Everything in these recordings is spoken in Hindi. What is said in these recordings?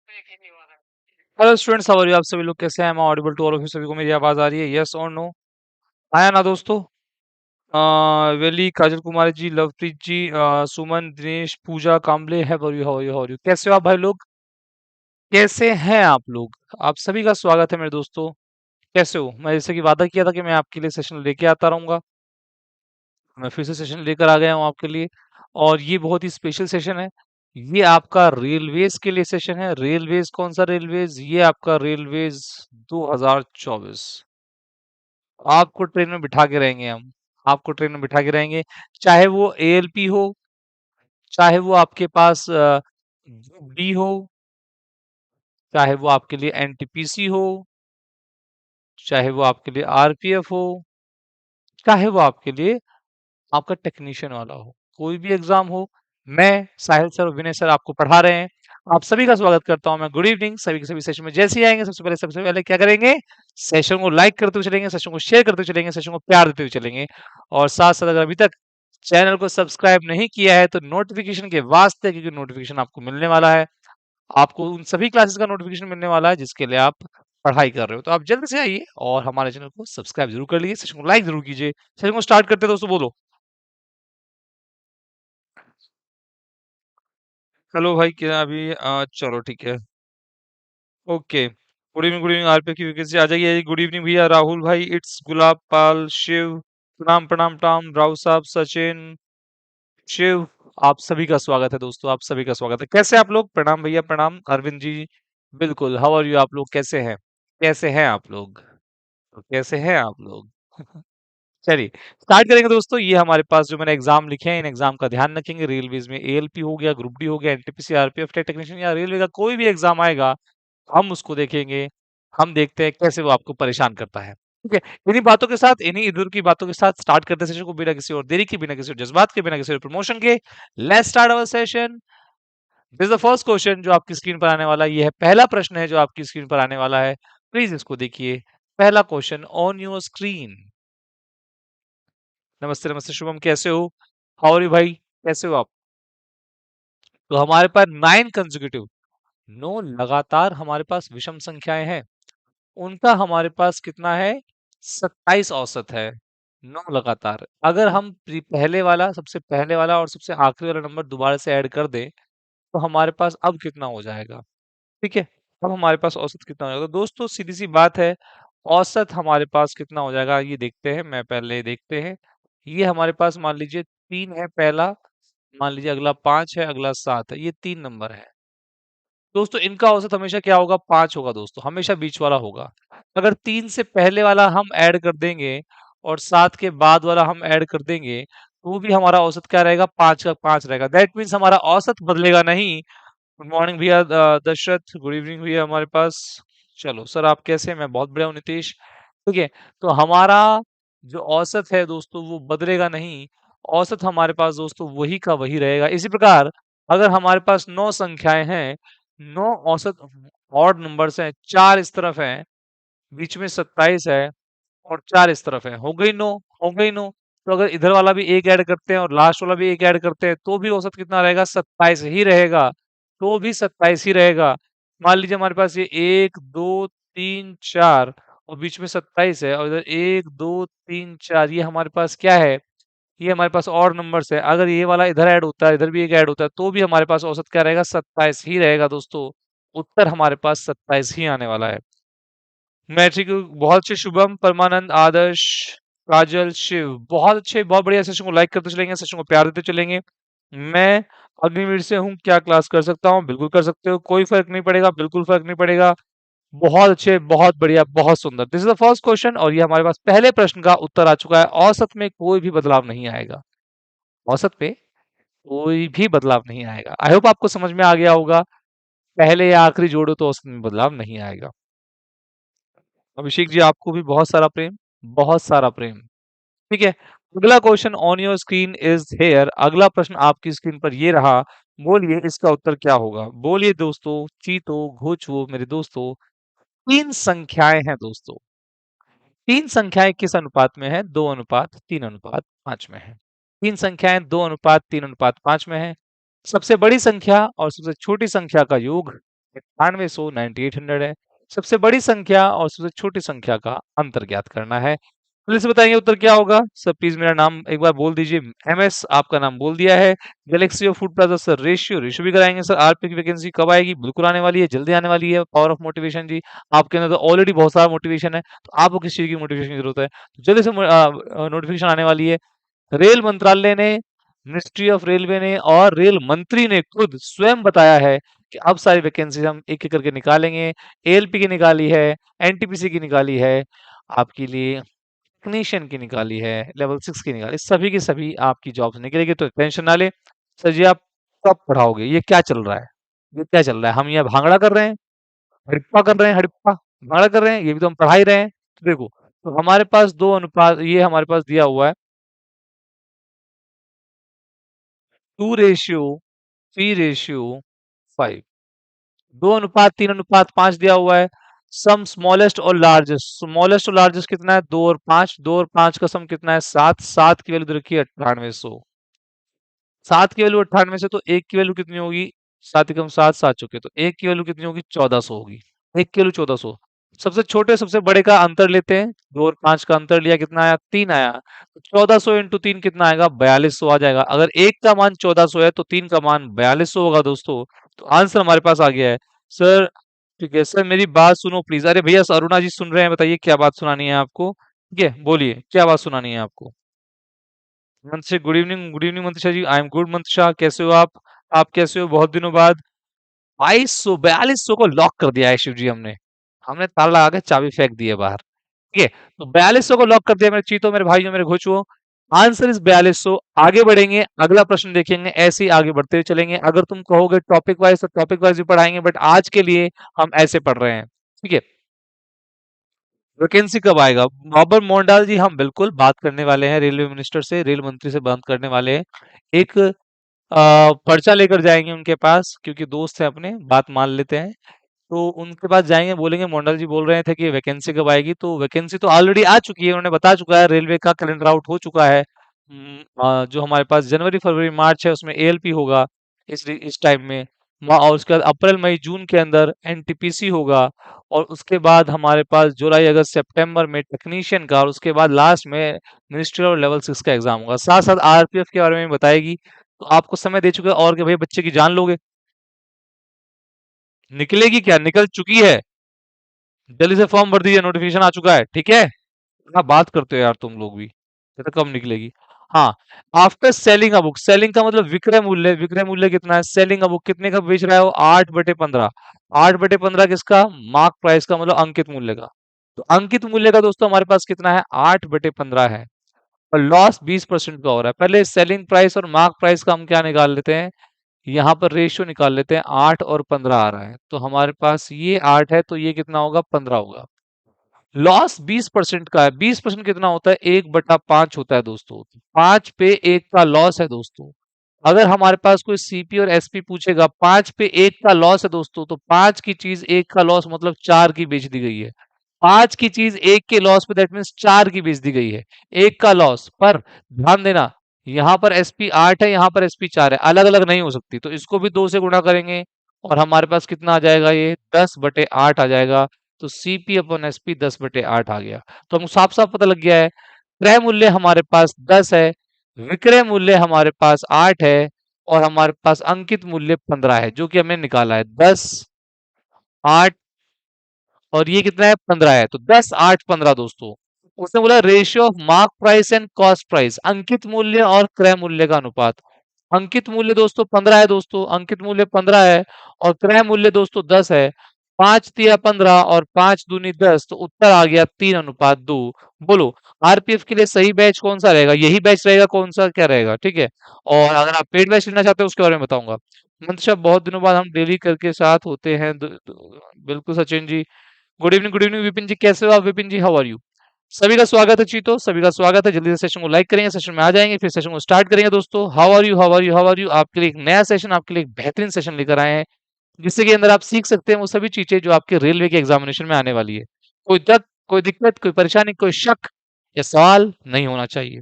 Hello students, how are you? आप सभी लोग कैसे हैं? Am audible to all of you? सभी को मेरी आवाज आ रही है? यस और नो? आया ना दोस्तों? वेली, काजल कुमारी जी, लवप्रीत जी, सुमन, दिनेश, पूजा, कामले, हाउ आर यू? कैसे हो आप भाई लोग? कैसे हैं आप लोग? आप सभी का स्वागत है मेरे दोस्तों। कैसे हो? मैं जैसे कि वादा किया था कि मैं आपके लिए सेशन लेके आता रहूंगा, मैं फिर से सेशन लेकर आ गया हूँ आपके लिए। और ये बहुत ही स्पेशल सेशन है। ये आपका रेलवेज के लिए सेशन है। रेलवेज कौन सा रेलवेज? ये आपका रेलवेज 2024। आपको ट्रेन में बिठा के रहेंगे हम। आपको ट्रेन में बिठा के रहेंगे, चाहे वो एएलपी हो, चाहे वो आपके पास ग्रुप डी हो, चाहे वो आपके लिए एनटीपीसी हो, चाहे वो आपके लिए आरपीएफ हो, चाहे वो आपके लिए आपका टेक्नीशियन वाला हो, कोई भी एग्जाम हो। मैं, साहिल सर और विनय सर आपको पढ़ा रहे हैं। आप सभी का स्वागत करता हूं मैं। Good evening. सभी के सभी सेशन में जैसे ही आएंगे, सबसे पहले क्या करेंगे? सेशन को लाइक करते हुए चलेंगे, सेशन को शेयर करते हुए चलेंगे, सेशन को प्यार देते हुए चलेंगे। और साथ साथ अगर अभी तक चैनल को सब्सक्राइब नहीं किया है तो नोटिफिकेशन के वास्ते, क्योंकि नोटिफिकेशन आपको मिलने वाला है, आपको उन सभी क्लासेस का नोटिफिकेशन मिलने वाला है जिसके लिए आप पढ़ाई कर रहे हो। तो आप जल्दी से आइए और हमारे चैनल को सब्सक्राइब जरूर कर लीजिए, सेशन को लाइक जरूर कीजिए। सेशन को स्टार्ट करते हैं दोस्तों, बोलो। हेलो भाई, क्या अभी चलो ठीक है। ओके, गुड इवनिंग आरपी की विकेट से आ जाइए। गुड इवनिंग भैया, राहुल भाई, इट्स गुलाब पाल, शिव, प्रणाम प्रणाम प्रणाम, राव साहब, सचिन, शिव, आप सभी का स्वागत है दोस्तों, आप सभी का स्वागत है। कैसे आप लोग? प्रणाम भैया, प्रणाम अरविंद जी। बिल्कुल, हाउ आर यू? आप लोग कैसे हैं? कैसे हैं आप लोग? तो कैसे हैं आप लोग? चलिए स्टार्ट करेंगे दोस्तों। ये हमारे पास जो मैंने एग्जाम लिखे हैं, इन एग्जाम का ध्यान रखेंगे। रेलवेज में एएलपी हो गया, ग्रुप डी हो गया, एनटीपीसी, आरपीएफ टेक्नीशियन या रेलवे का कोई भी एग्जाम आएगा, हम उसको देखेंगे। हम देखते हैं कैसे वो आपको परेशान करता है। ठीक है, इन्हीं बातों के साथ, इन्हीं इधर की बातों के साथ स्टार्ट करते हैं सेशन को, बिना किसी और देरी के, बिना किसी और जज्बात के, बिना किसी और प्रमोशन के। Let's start our session. This is the first question जो आपकी स्क्रीन पर आने वाला है। ये है पहला प्रश्न है जो आपकी स्क्रीन पर आने वाला है। प्लीज इसको देखिए। पहला क्वेश्चन ऑन योर स्क्रीन। नमस्ते नमस्ते शुभम, कैसे हो? हाउ आर यू भाई? कैसे हो आप? तो हमारे पास 9 कंसेक्यूटिव, 9 लगातार हमारे पास विषम संख्याएं हैं। उनका हमारे पास कितना है? 27 औसत है। 9 लगातार। अगर हम पहले वाला, सबसे पहले वाला और सबसे आखिरी वाला नंबर दोबारा से ऐड कर दें तो हमारे पास अब कितना हो जाएगा? ठीक है, अब हमारे पास औसत कितना हो जाएगा? तो दोस्तों सीधी सी बात है, औसत हमारे पास कितना हो जाएगा ये देखते हैं। मैं पहले देखते हैं। ये हमारे पास मान लीजिए 3 है पहला, मान लीजिए अगला 5 है, अगला 7 है, ये 3 नंबर है। दोस्तों इनका औसत हमेशा क्या होगा? 5 होगा दोस्तों, हमेशा बीच वाला होगा। अगर 3 से पहले वाला हम ऐड कर देंगे और 7 के बाद वाला हम ऐड कर देंगे तो भी हमारा औसत क्या रहेगा? 5 का 5 रहेगा। दैट मीन्स हमारा औसत बदलेगा नहीं। गुड मॉर्निंग भैया, दशरथ, गुड इवनिंग भैया हमारे पास। चलो सर, आप कैसे हैं? मैं बहुत बढ़िया हूँ, नीतीश। ठीक है, तो हमारा जो औसत है दोस्तों वो बदलेगा नहीं। औसत हमारे पास दोस्तों वही का वही रहेगा। इसी प्रकार अगर हमारे पास 9 संख्याएं हैं, 9 औसत ऑड नंबर्स हैं, 4 इस तरफ हैं, बीच में 27 है और 4 इस तरफ है, हो गई 9। हो गई 9। तो अगर इधर वाला भी एक ऐड करते हैं और लास्ट वाला भी एक ऐड करते हैं तो भी औसत कितना रहेगा? 27 ही रहेगा। तो भी 27 ही रहेगा। मान लीजिए हमारे पास ये 1 2 3 4 और बीच में 27 है, और इधर 1 2 3 4, ये हमारे पास क्या है? ये हमारे पास और नंबर्स है। अगर ये वाला इधर ऐड होता है, इधर भी एक ऐड होता है, तो भी हमारे पास औसत क्या रहेगा? 27 ही रहेगा दोस्तों। उत्तर हमारे पास 27 ही आने वाला है। मैं ठीक हूँ, बहुत अच्छे शुभम, परमानंद, आदर्श, काजल, शिव, बहुत अच्छे, बहुत बढ़िया। सेशन को लाइक करते चलेंगे, सेशन को प्यार देते चलेंगे। मैं अग्निवीर से हूँ, क्या क्लास कर सकता हूँ? बिल्कुल कर सकते हो, कोई फर्क नहीं पड़ेगा, बिल्कुल फर्क नहीं पड़ेगा। बहुत अच्छे, बहुत बढ़िया, बहुत सुंदर। This is the first question और ये हमारे पास पहले प्रश्न का उत्तर आ चुका है। औसत में कोई भी बदलाव नहीं आएगा। औसत पे कोई भी बदलाव नहीं आएगा। आई होप आपको समझ में आ गया होगा। पहले या आखिरी जोड़ो तो औसत में बदलाव नहीं आएगा। अभिषेक जी, आपको भी बहुत सारा प्रेम, बहुत सारा प्रेम। ठीक है, अगला question on your screen is here. अगला प्रश्न आपकी स्क्रीन पर ये रहा। बोलिए इसका उत्तर क्या होगा? बोलिए दोस्तों, चीतो, घोचो मेरे दोस्तों। 3 संख्याएं हैं दोस्तों। 3 संख्याएं किस अनुपात में है? 2:3:5 में है। 3 संख्याएं 2:3:5 में है। सबसे बड़ी संख्या और सबसे छोटी संख्या का योग 9800 9800 है। सबसे बड़ी संख्या और सबसे छोटी संख्या का अंतर ज्ञात करना है। पुलिस बताएंगे उत्तर क्या होगा। सर प्लीज मेरा नाम एक बार बोल दीजिए। एमएस आपका नाम बोल दिया है। Galaxy of food plaza sir ratio ratio भी कराएंगे सर। आरपी की वैकेंसी कब आएगी, बिल्कुल आने वाली है, जल्दी आने वाली है। पावर ऑफ मोटिवेशन जी, आपके अंदर तो ऑलरेडी बहुत सारा मोटिवेशन है, तो आपको किस चीज की मोटिवेशन की जरूरत है, तो जल्दी से नोटिफिकेशन आने वाली है। रेल मंत्रालय ने, मिनिस्ट्री ऑफ रेलवे ने और रेल मंत्री ने खुद स्वयं बताया है कि अब सारी वैकेंसी हम एक एक करके निकालेंगे। एएलपी की निकाली है, एनटीपीसी की निकाली है, आपके लिए टेक्नीशियन की निकाली है, लेवल 6 की निकाली, सभी की सभी आपकी जॉब्स निकलेगी, तो टेंशन ना ले। सर जी आप कब पढ़ाओगे, ये क्या चल रहा है, ये क्या चल रहा है, हम यहाँ भांगड़ा कर रहे हैं, हड़प्पा कर रहे हैं, हड़प्पा भांगड़ा कर रहे हैं, ये भी तो हम पढ़ा ही रहे हैं। तो देखो, तो हमारे पास दो अनुपात ये हमारे पास दिया हुआ है, 2:3:5, 2:3:5 दिया हुआ है। सम स्मॉलेस्ट और लार्जेस्ट, स्मॉलेस्ट और लार्जेस्ट कितना है, 2 और 5, 2 और 5 का सम कितना है, 7, 7 की वैल्यू रखी है 9800, 7 की वैल्यू 98 से, तो एक की वैल्यू कितनी होगी, 7 एकम 7, 7 चुके, तो एक की वैल्यू कितनी होगी, 1400 होगी। एक की वैल्यू 1400। सबसे छोटे सबसे बड़े का अंतर लेते हैं, 2 और 5 का अंतर लिया, कितना आया, 3 आया, तो 1400 × 3 कितना आएगा, 4200 आ जाएगा। अगर एक का मान 1400 है तो 3 का मान 4200 होगा दोस्तों। तो आंसर हमारे पास आ गया है। सर ठीक है सर, मेरी बात सुनो प्लीज। अरे भैया अरुणा जी सुन रहे हैं, बताइए क्या बात सुनानी है आपको। ठीक है बोलिए क्या बात सुनानी है आपको। Mantasha good evening Mantasha ji, I am good Mantasha, कैसे हो आप कैसे हो, बहुत दिनों बाद। 2200 4200 को लॉक कर दिया है शिव जी, हमने हमने ताला लगा के चाबी फेंक दी है बाहर। ठीक है, तो 4200 को लॉक कर दिया मेरे चीतो, मेरे भाइयों, मेरे घोचुओं। Answer is 4200। आगे बढ़ेंगे, अगला प्रश्न देखेंगे, ऐसे ही आगे बढ़ते हुए चलेंगे। अगर तुम कहोगे टॉपिक वाइज तो टॉपिक वाइज भी पढ़ाएंगे, बट आज के लिए हम ऐसे पढ़ रहे हैं। ठीक है, वैकेंसी कब आएगा, बाबर मोहनलाल जी, हम बिल्कुल बात करने वाले हैं रेलवे मिनिस्टर से, रेल मंत्री से बात करने वाले हैं। एक पर्चा लेकर जाएंगे उनके पास, क्योंकि दोस्त है अपने, बात मान लेते हैं। तो उनके पास जाएंगे, बोलेंगे मंडल जी बोल रहे थे कि वैकेंसी कब आएगी, तो वैकेंसी तो ऑलरेडी आ चुकी है, उन्होंने बता चुका है, रेलवे का कैलेंडर आउट हो चुका है। जो हमारे पास जनवरी फरवरी मार्च है उसमें एएलपी होगा, इस टाइम में। और उसके बाद अप्रैल मई जून के अंदर एनटीपीसी होगा, और उसके बाद हमारे पास जुलाई अगस्त सितंबर में टेक्नीशियन का, और उसके बाद लास्ट में मिनिस्ट्री और लेवल 6 का एग्जाम होगा। साथ साथ आरपीएफ के बारे में भी बताएगी। तो आपको समय दे चुके हैं, और कि भाई बच्चे की जान लोगे, निकलेगी क्या, निकल चुकी है। जल्दी से फॉर्म भर दीजिए, नोटिफिकेशन आ चुका है। ठीक है, हाँ बात करते हो यार तुम लोग भी, ये तो कब निकलेगी। हाँ, after selling a book, selling का मतलब विक्रय मूल्य, विक्रय मूल्य कितना है, सेलिंग अ बुक कितने का बेच रहा है वो, 8/15। 8/15 किसका, मार्क प्राइस का, मतलब अंकित मूल्य का। तो अंकित मूल्य का दोस्तों हमारे पास कितना है, 8/15 है। और लॉस 20% का हो रहा है। पहले सेलिंग प्राइस और मार्क प्राइस का हम क्या निकाल लेते हैं, यहाँ पर रेशियो निकाल लेते हैं। 8 और 15 आ रहा है, तो हमारे पास ये 8 है, तो ये कितना होगा, 15 होगा। लॉस 20% का है, 20% कितना होता है, 1/5 होता है दोस्तों। 5 पे 1 का लॉस है दोस्तों। अगर हमारे पास कोई सीपी और एसपी पूछेगा, 5 पे 1 का लॉस है दोस्तों, तो 5 की चीज 1 का लॉस मतलब 4 की बेच दी गई है। 5 की चीज 1 के लॉस पे, दैट मीन्स 4 की बेच दी गई है, 1 का लॉस पर। ध्यान देना, यहाँ पर एसपी 8 है, यहाँ पर एसपी 4 है, अलग अलग नहीं हो सकती, तो इसको भी 2 से गुणा करेंगे, और हमारे पास कितना आ जाएगा, ये 10/8 आ जाएगा। तो सीपी अपन एसपी 10/8 आ गया। तो हमको साफ साफ पता लग गया है, क्रय मूल्य हमारे पास 10 है, विक्रय मूल्य हमारे पास 8 है, और हमारे पास अंकित मूल्य 15 है, जो कि हमने निकाला है। 10, 8, और ये कितना है, 15 है, तो 10, 8, 15 दोस्तों। उसने बोला ratio of mark price and cost price, अंकित मूल्य और क्रय मूल्य का अनुपात। अंकित मूल्य दोस्तों 15 है दोस्तों, अंकित मूल्य 15 है, और क्रय मूल्य दोस्तों 10 है। 5 तिया 15 और 5 दूनी 10, तो उत्तर आ गया 3:2। बोलो, आरपीएफ के लिए सही बैच कौन सा रहेगा, यही बैच रहेगा, कौन सा क्या रहेगा, ठीक है। और अगर आप पेड बैच लेना चाहते हो उसके बारे में बताऊंगा। मंतशा बहुत दिनों बाद हम डेली करके साथ होते हैं, बिल्कुल सचिन जी। गुड इवनिंग विपिन जी, कैसे हो आप विपिन जी, हाउ आर यू। सभी का स्वागत है चीतो, सभी का स्वागत है। जल्दी से सेशन को लाइक करेंगे, सेशन में आ जाएंगे, फिर सेशन को स्टार्ट करेंगे दोस्तों। How are you, how are you, how are you. आपके लिए एक नया सेशन, आपके लिए एक बेहतरीन सेशन लेकर आए हैं, जिससे के अंदर आप सीख सकते हैं वो सभी चीजें जो आपके रेलवे के एग्जामिनेशन में आने वाली है। कोई दर्द, कोई दिक्कत, कोई परेशानी, कोई शक या सवाल नहीं होना चाहिए।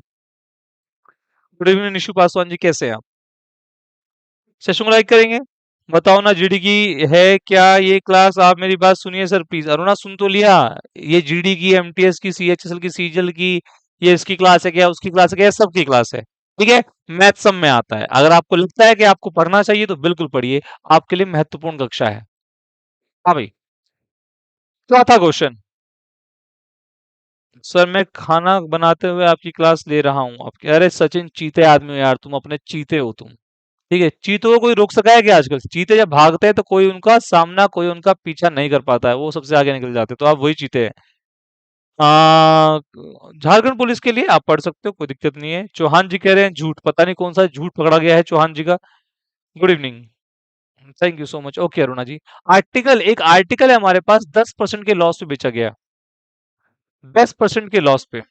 गुड इवनिंग निशु पासवान जी, कैसे हैं आप। सेशन को लाइक करेंगे, बताओ ना, जीडी की है क्या ये क्लास? आप मेरी बात सुनिए सर प्लीज। अरुणा सुन तो लिया? ये जीडी की, एमटीएस की, सीएचएसएल की, सीजल की, ये इसकी क्लास है क्या, उसकी क्लास है क्या, सबकी क्लास है। ठीक है। मैथ सब में आता है। अगर आपको लगता है कि आपको पढ़ना चाहिए तो बिल्कुल पढ़िए, आपके लिए महत्वपूर्ण कक्षा है। हाँ भाई। चौथा क्वेश्चन। सर मैं खाना बनाते हुए आपकी क्लास ले रहा हूँ। आप अरे सचिन, चीते आदमी हो यार तुम, अपने चीते हो तुम। ठीक है, चीतों को कोई रोक सका है क्या आजकल? चीते जब भागते हैं तो कोई उनका सामना, कोई उनका पीछा नहीं कर पाता है, वो सबसे आगे निकल जाते हैं, तो आप वही चीते हैं। आ, झारखंड पुलिस के लिए आप पढ़ सकते हो, कोई दिक्कत नहीं है। चौहान जी कह रहे हैं झूठ, पता नहीं कौन सा झूठ पकड़ा गया है चौहान जी का। Good evening. Thank you so much. Okay Aruna ji. एक आर्टिकल है हमारे पास, 10% के लॉस पे बेचा गया। 10% के लॉस पे।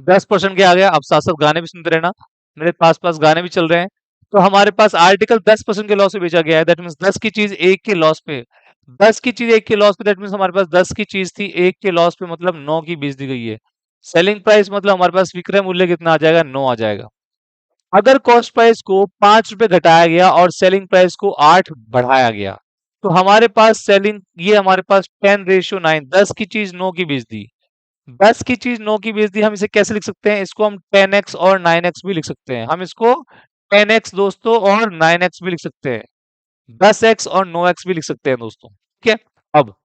10% के आ गया। अब साथ साथ गाने भी सुनते रहना, मेरे पास पास गाने भी चल रहे हैं। तो हमारे पास आर्टिकल 10% के लॉस पे बेचा गया है, दैट मीन्स 10 की चीज एक के लॉस पे। 10 की चीज एक के लॉस पे, दैट मीन्स हमारे पास 10 की चीज थी एक के लॉस पे, मतलब 9 की बेच दी गई है। सेलिंग प्राइस मतलब हमारे पास विक्रय मूल्य कितना आ जाएगा? 9 आ जाएगा। अगर कॉस्ट प्राइस को 5 रुपए घटाया गया और सेलिंग प्राइस को 8 बढ़ाया गया, तो हमारे पास सेलिंग, ये हमारे पास 10:9, 10 की चीज 9 की बेच दी। 10 की चीज 9 की बेच दी। हम इसे कैसे लिख सकते हैं? इसको हम 10x और 9x भी लिख सकते हैं। हम इसको 10x दोस्तों और 9x भी लिख सकते हैं। 10x और 9x भी लिख सकते हैं दोस्तों। ठीक है। अब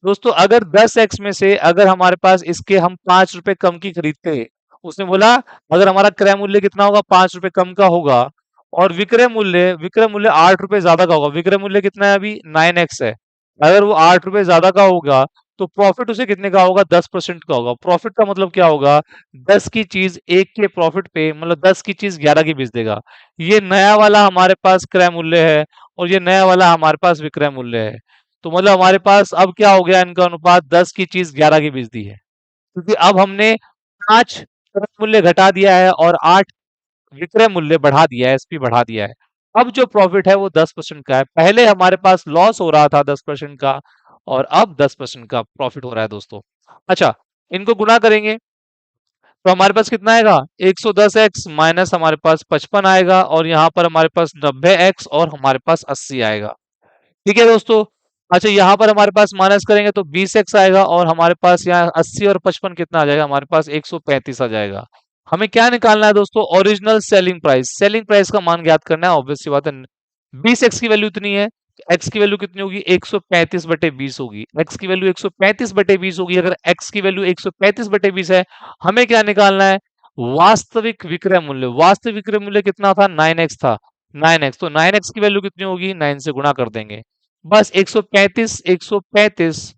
दोस्तों, अगर 10x में से अगर हमारे पास इसके हम 5 रुपए कम की खरीदते हैं, उसने बोला अगर हमारा क्रय मूल्य कितना होगा? 5 रुपए कम का होगा, और विक्रय मूल्य 8 रुपए ज्यादा का होगा। विक्रय मूल्य कितना है अभी? 9x है। अगर वो 8 रुपए ज्यादा का होगा तो प्रॉफिट उसे कितने का होगा? 10% का होगा। प्रॉफिट का मतलब क्या होगा? 10 की चीज एक के प्रॉफिट पे, मतलब 10 की चीज 11 की बेच देगा। ये नया वाला हमारे पास क्रय मूल्य है, और ये नया वाला हमारे पास विक्रय मूल्य है। तो मतलब हमारे पास अब क्या हो गया? इनका अनुपात 10 की चीज 11 की बेच दी है, क्योंकि अब हमने 5 क्रय मूल्य घटा दिया है और 8 विक्रय मूल्य बढ़ा दिया है, एसपी बढ़ा दिया है। अब जो प्रॉफिट है वो 10% का है। पहले हमारे पास लॉस हो रहा था 10% का, और अब 10% का प्रॉफिट हो रहा है दोस्तों। अच्छा, इनको गुणा करेंगे तो हमारे पास कितना आएगा? 110x माइनस हमारे पास 55 आएगा, और यहाँ पर हमारे पास 90x और हमारे पास 80 आएगा। ठीक है दोस्तों। अच्छा, यहाँ पर हमारे पास माइनस करेंगे तो 20x आएगा, और हमारे पास यहाँ 80 और 55 कितना आ जाएगा? हमारे पास 135 आ जाएगा। हमें क्या निकालना है दोस्तों? Original selling price. Selling price का मान ज्ञात करना है, ऑब्वियस सी बात है। 20x की वैल्यू इतनी है, एक्स की वैल्यू कितनी होगी? 135/20 होगी। एक्स की वैल्यू 135/20 होगी। अगर एक्स की वैल्यू 135/20 है, हमें क्या निकालना है? वास्तविक विक्रय मूल्य। वास्तविक विक्रय मूल्य कितना था? 9x था। 9x, तो 9x की वैल्यू कितनी होगी? 9 से गुणा कर देंगे। बस 135